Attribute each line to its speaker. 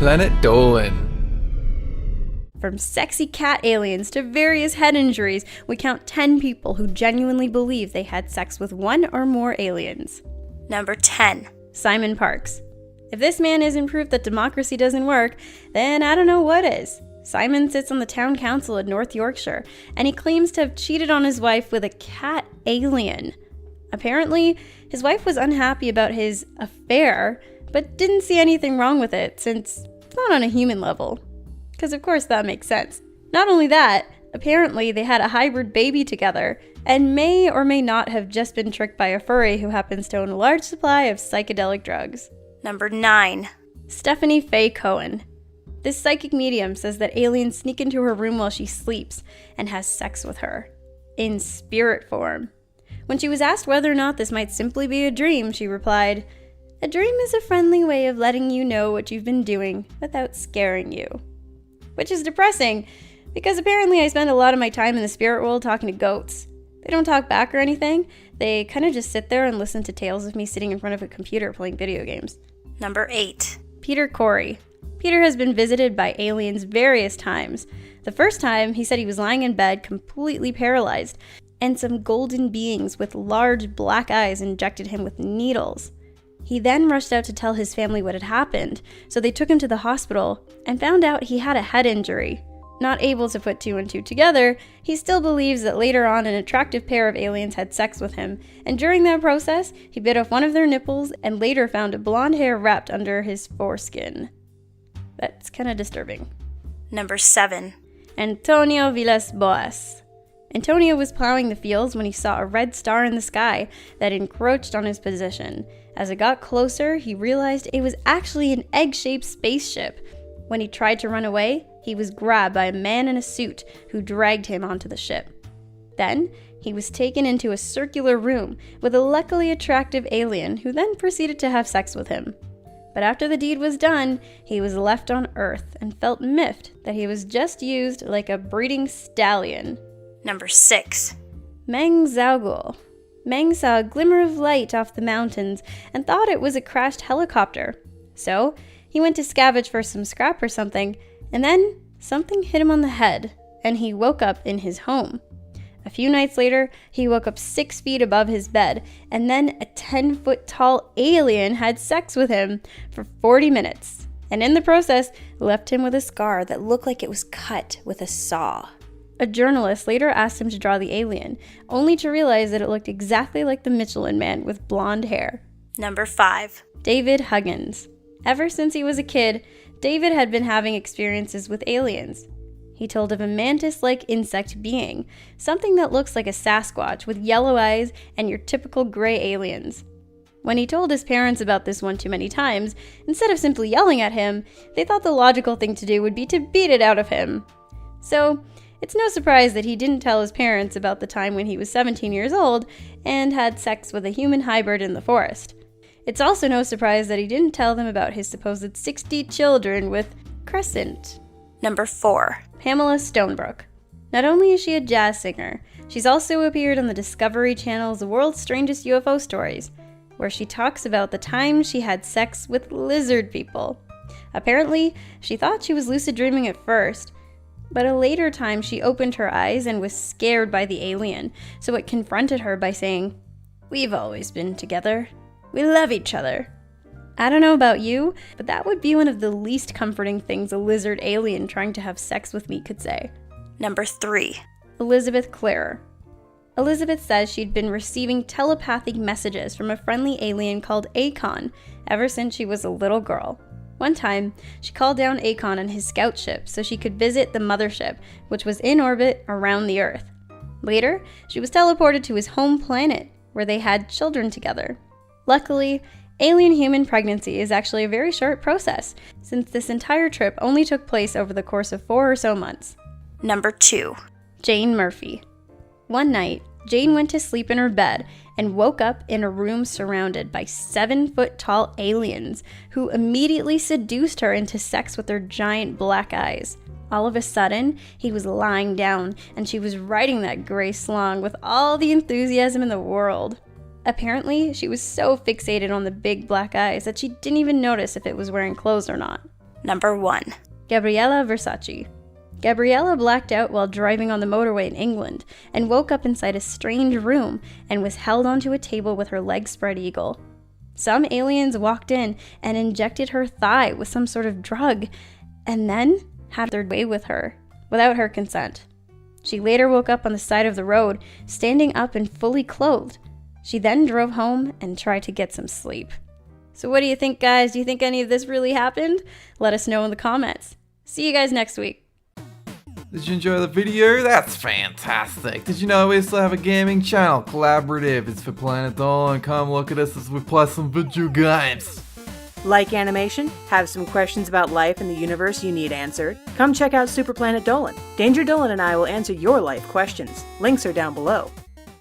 Speaker 1: Planet Dolan.
Speaker 2: From sexy cat aliens to various head injuries, we count 10 people who genuinely believe they had sex with one or more aliens.
Speaker 3: Number 10.
Speaker 2: Simon Parkes. If this man isn't proof that democracy doesn't work, then I don't know what is. Simon sits on the town council in North Yorkshire, and he claims to have cheated on his wife with a cat alien. Apparently, his wife was unhappy about his affair, but didn't see anything wrong with it since it's not on a human level. Because of course that makes sense. Not only that, apparently they had a hybrid baby together, and may or may not have just been tricked by a furry who happens to own a large supply of psychedelic drugs.
Speaker 3: Number 9.
Speaker 2: Stephanie Faye Cohen. This psychic medium says that aliens sneak into her room while she sleeps and has sex with her. In spirit form. When she was asked whether or not this might simply be a dream, she replied, "A dream is a friendly way of letting you know what you've been doing without scaring you." Which is depressing, because apparently I spend a lot of my time in the spirit world talking to goats. They don't talk back or anything. They kind of just sit there and listen to tales of me sitting in front of a computer playing video games.
Speaker 3: Number 8.
Speaker 2: Peter Couri. Peter has been visited by aliens various times. The first time, he said he was lying in bed completely paralyzed, and some golden beings with large black eyes injected him with needles. He then rushed out to tell his family what had happened, so they took him to the hospital and found out he had a head injury. Not able to put two and two together, he still believes that later on an attractive pair of aliens had sex with him, and during that process, he bit off one of their nipples and later found a blonde hair wrapped under his foreskin. That's kind of disturbing.
Speaker 3: Number 7.
Speaker 2: Antonio Villas-Boas. Antonio was plowing the fields when he saw a red star in the sky that encroached on his position. As it got closer, he realized it was actually an egg-shaped spaceship. When he tried to run away, he was grabbed by a man in a suit who dragged him onto the ship. Then, he was taken into a circular room with a luckily attractive alien who then proceeded to have sex with him. But after the deed was done, he was left on Earth and felt miffed that he was just used like a breeding stallion.
Speaker 3: Number 6.
Speaker 2: Meng Zhaoguo. Meng saw a glimmer of light off the mountains and thought it was a crashed helicopter. So, he went to scavenge for some scrap or something, and then something hit him on the head, and he woke up in his home. A few nights later, he woke up 6 feet above his bed, and then a 10-foot-tall alien had sex with him for 40 minutes, and in the process, left him with a scar that looked like it was cut with a saw. A journalist later asked him to draw the alien, only to realize that it looked exactly like the Michelin Man with blonde hair.
Speaker 3: Number 5.
Speaker 2: David Huggins. Ever since he was a kid, David had been having experiences with aliens. He told of a mantis-like insect being, something that looks like a Sasquatch with yellow eyes and your typical gray aliens. When he told his parents about this one too many times, instead of simply yelling at him, they thought the logical thing to do would be to beat it out of him. So, it's no surprise that he didn't tell his parents about the time when he was 17 years old and had sex with a human hybrid in the forest. It's also no surprise that he didn't tell them about his supposed 60 children with Crescent.
Speaker 3: Number 4.
Speaker 2: Pamela Stonebrook. Not only is she a jazz singer, she's also appeared on the Discovery Channel's World's Strangest UFO Stories, where she talks about the time she had sex with lizard people. Apparently, she thought she was lucid dreaming at first, but a later time she opened her eyes and was scared by the alien, so it confronted her by saying, "We've always been together. We love each other." I don't know about you, but that would be one of the least comforting things a lizard alien trying to have sex with me could say.
Speaker 3: Number 3.
Speaker 2: Elizabeth Clarer. Elizabeth says she'd been receiving telepathic messages from a friendly alien called Akon ever since she was a little girl. One time, she called down Akon on his scout ship so she could visit the mothership, which was in orbit around the Earth. Later, she was teleported to his home planet, where they had children together. Luckily, alien-human pregnancy is actually a very short process, since this entire trip only took place over the course of 4 or so months.
Speaker 3: Number 2.
Speaker 2: Jane Murphy. One night, Jane went to sleep in her bed and woke up in a room surrounded by 7-foot-tall aliens who immediately seduced her into sex with their giant black eyes. All of a sudden, he was lying down and she was riding that gray slong with all the enthusiasm in the world. Apparently, she was so fixated on the big black eyes that she didn't even notice if it was wearing clothes or not.
Speaker 3: Number 1.
Speaker 2: Gabriela Versace. Gabriela blacked out while driving on the motorway in England and woke up inside a strange room and was held onto a table with her legs spread eagle. Some aliens walked in and injected her thigh with some sort of drug and then had their way with her without her consent. She later woke up on the side of the road, standing up and fully clothed. She then drove home and tried to get some sleep. So what do you think, guys? Do you think any of this really happened? Let us know in the comments. See you guys next week.
Speaker 1: Did you enjoy the video? That's fantastic. Did you know we still have a gaming channel, Collaborative? It's for Planet Dolan. Come look at us as we play some video games.
Speaker 4: Like animation? Have some questions about life and the universe you need answered? Come check out Super Planet Dolan. Danger Dolan and I will answer your life questions. Links are down below.